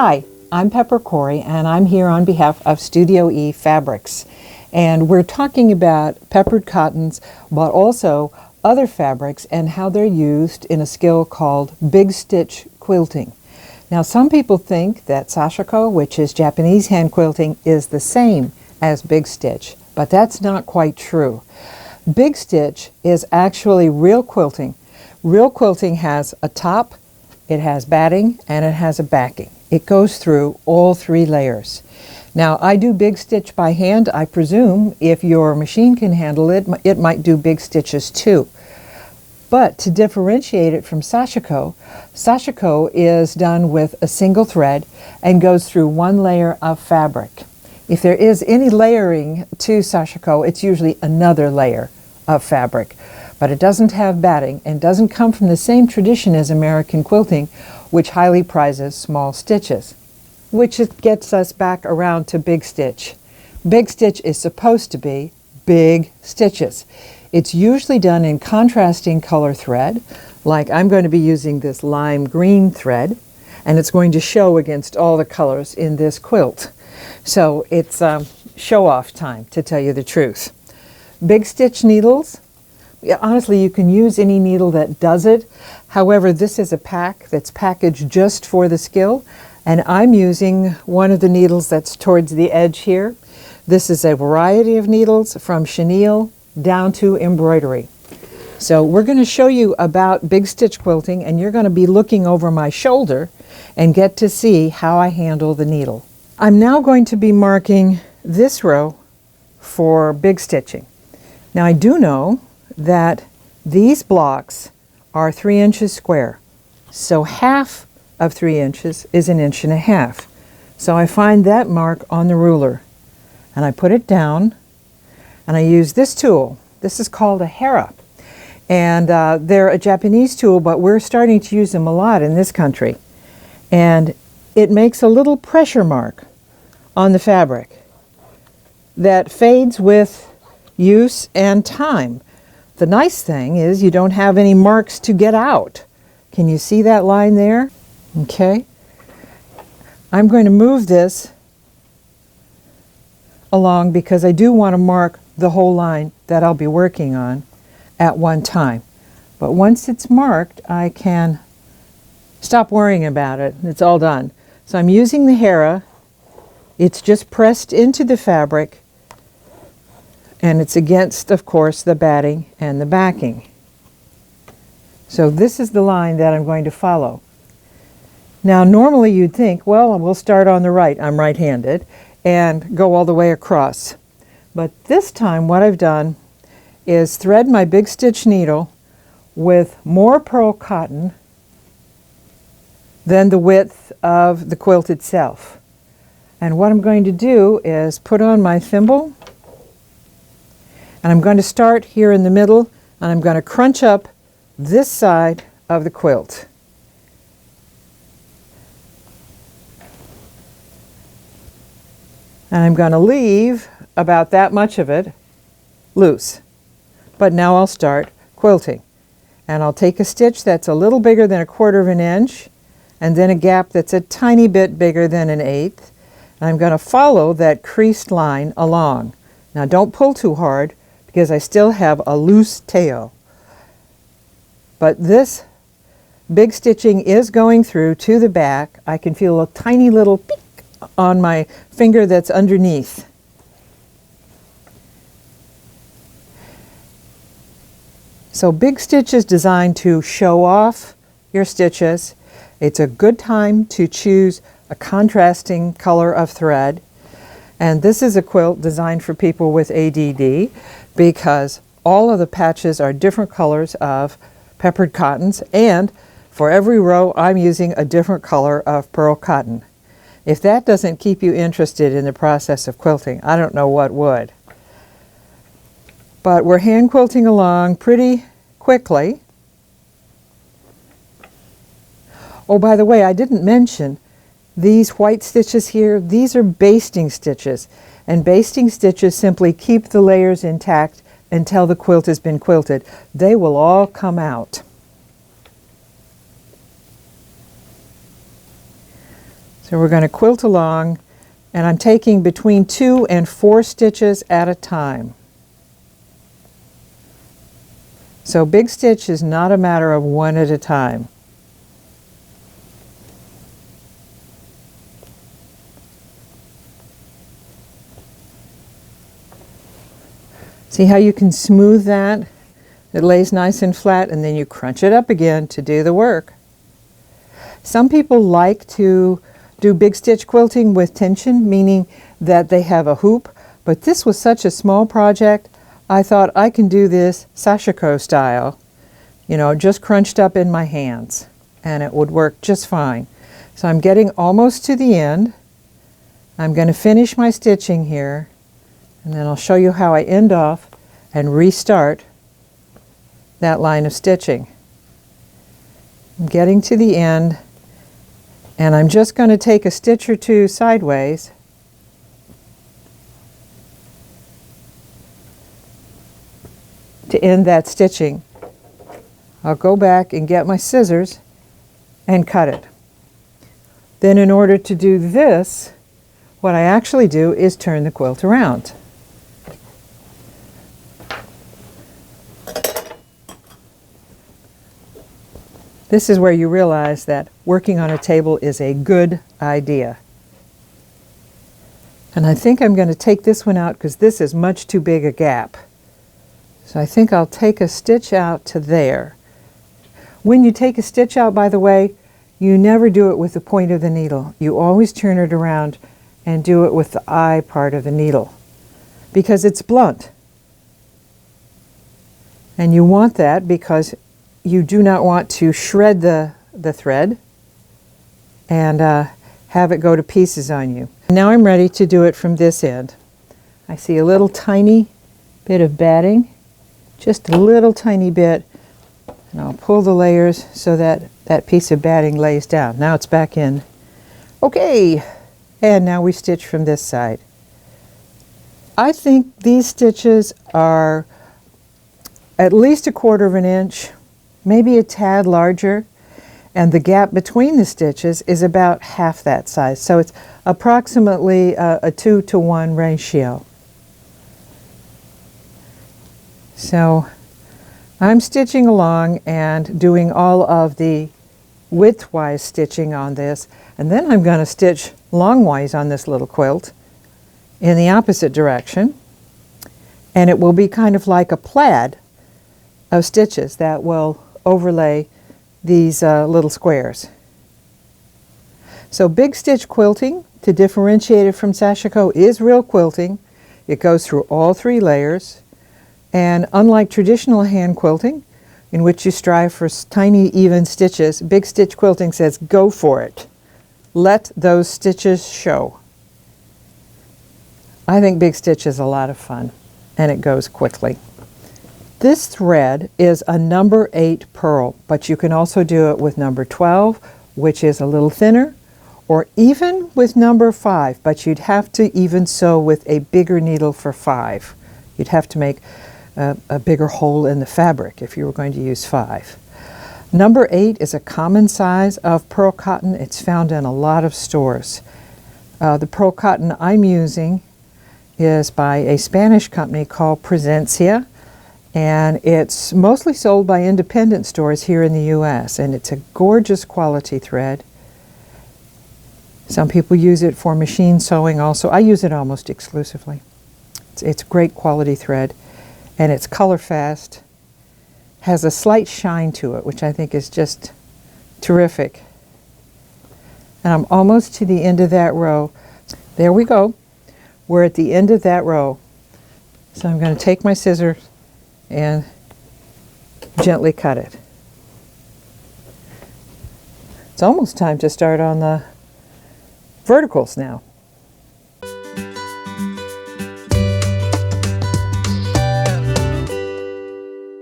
Hi, I'm Pepper Cory, and I'm here on behalf of Studioe Fabrics. And we're talking about peppered cottons, but also other fabrics and how they're used in a skill called big stitch quilting. Now, some people think that sashiko, which is Japanese hand quilting, is the same as big stitch, but that's not quite true. Big stitch is actually real quilting. Real quilting has a top, it has batting, and it has a backing. It goes through all three layers. Now, I do big stitch by hand. I presume if your machine can handle it, it might do big stitches too. But to differentiate it from sashiko, sashiko is done with a single thread and goes through one layer of fabric. If there is any layering to sashiko, it's usually another layer of fabric. But it doesn't have batting and doesn't come from the same tradition as American quilting, which highly prizes small stitches. Which gets us back around to big stitch. Big stitch is supposed to be big stitches. It's usually done in contrasting color thread, like I'm going to be using this lime green thread, and it's going to show against all the colors in this quilt. So it's show-off time, to tell you the truth. Big stitch needles, honestly, you can use any needle that does it. However, this is a pack that's packaged just for the skill, and I'm using one of the needles that's towards the edge here. This is a variety of needles from chenille down to embroidery. So we're going to show you about big stitch quilting, and you're going to be looking over my shoulder and get to see how I handle the needle. I'm now going to be marking this row for big stitching. Now, I do know that these blocks are 3 inches square, so half of 3 inches is 1.5 inches. So I find that mark on the ruler and I put it down and I use this tool. This is called a hera, and they're a Japanese tool, but we're starting to use them a lot in this country, and it makes a little pressure mark on the fabric that fades with use and time. The nice thing is you don't have any marks to get out. Can you see that line there? Okay. I'm going to move this along because I do want to mark the whole line that I'll be working on at one time. But once it's marked, I can stop worrying about it. It's all done. So I'm using the hera. It's just pressed into the fabric, and it's against, of course, the batting and the backing. So this is the line that I'm going to follow. Now, normally you'd think, well, we'll start on the right. I'm right-handed, and go all the way across. But this time what I've done is thread my big stitch needle with more pearl cotton than the width of the quilt itself. And what I'm going to do is put on my thimble, and I'm going to start here in the middle, and I'm going to crunch up this side of the quilt. And I'm going to leave about that much of it loose. But now I'll start quilting. And I'll take a stitch that's a little bigger than 1/4 inch, and then a gap that's a tiny bit bigger than 1/8. And I'm going to follow that creased line along. Now, don't pull too hard because I still have a loose tail. But this big stitching is going through to the back. I can feel a tiny little peek on my finger that's underneath. So big stitch is designed to show off your stitches. It's a good time to choose a contrasting color of thread. And this is a quilt designed for people with ADD because all of the patches are different colors of peppered cottons, and for every row I'm using a different color of pearl cotton. If that doesn't keep you interested in the process of quilting, I don't know what would. But we're hand quilting along pretty quickly. Oh, by the way, I didn't mention these white stitches here. These are basting stitches, and basting stitches simply keep the layers intact until the quilt has been quilted. They will all come out. So we're going to quilt along, and I'm taking between 2 and 4 stitches at a time. So big stitch is not a matter of 1 at a time. See how you can smooth that? It lays nice and flat, and then you crunch it up again to do the work. Some people like to do big stitch quilting with tension, meaning that they have a hoop, but this was such a small project, I thought I can do this sashiko style, you know, just crunched up in my hands, and it would work just fine. So I'm getting almost to the end. I'm going to finish my stitching here, and then I'll show you how I end off and restart that line of stitching. I'm getting to the end, and I'm just going to take a stitch or two sideways to end that stitching. I'll go back and get my scissors and cut it. Then in order to do this, what I actually do is turn the quilt around. This is where you realize that working on a table is a good idea. And I think I'm going to take this one out because this is much too big a gap. So I think I'll take a stitch out to there. When you take a stitch out, by the way, you never do it with the point of the needle. You always turn it around and do it with the eye part of the needle because it's blunt. And you want that because you do not want to shred the thread and have it go to pieces on you. Now I'm ready to do it from this end. I see a little tiny bit of batting, just a little tiny bit, and I'll pull the layers so that that piece of batting lays down. Now it's back in. Okay, and now we stitch from this side. I think these stitches are at least 1/4 inch, maybe a tad larger, and the gap between the stitches is about half that size. So it's approximately a 2-to-1 ratio. So I'm stitching along and doing all of the widthwise stitching on this, and then I'm going to stitch longwise on this little quilt in the opposite direction, and it will be kind of like a plaid of stitches that will overlay these little squares. So big stitch quilting, to differentiate it from sashiko, is real quilting. It goes through all 3 layers, and unlike traditional hand quilting, in which you strive for tiny even stitches, big stitch quilting says go for it. Let those stitches show. I think big stitch is a lot of fun, and it goes quickly. This thread is a number 8 pearl, but you can also do it with number 12, which is a little thinner, or even with number 5, but you'd have to even sew with a bigger needle for 5. You'd have to make a bigger hole in the fabric if you were going to use 5. Number 8 is a common size of pearl cotton. It's found in a lot of stores. The pearl cotton I'm using is by a Spanish company called Presencia, and it's mostly sold by independent stores here in the U.S., and it's a gorgeous quality thread. Some people use it for machine sewing also. I use it almost exclusively. It's great quality thread, and it's color fast, has a slight shine to it, which I think is just terrific. And I'm almost to the end of that row. There we go. We're at the end of that row. So I'm going to take my scissors and gently cut it. It's almost time to start on the verticals now.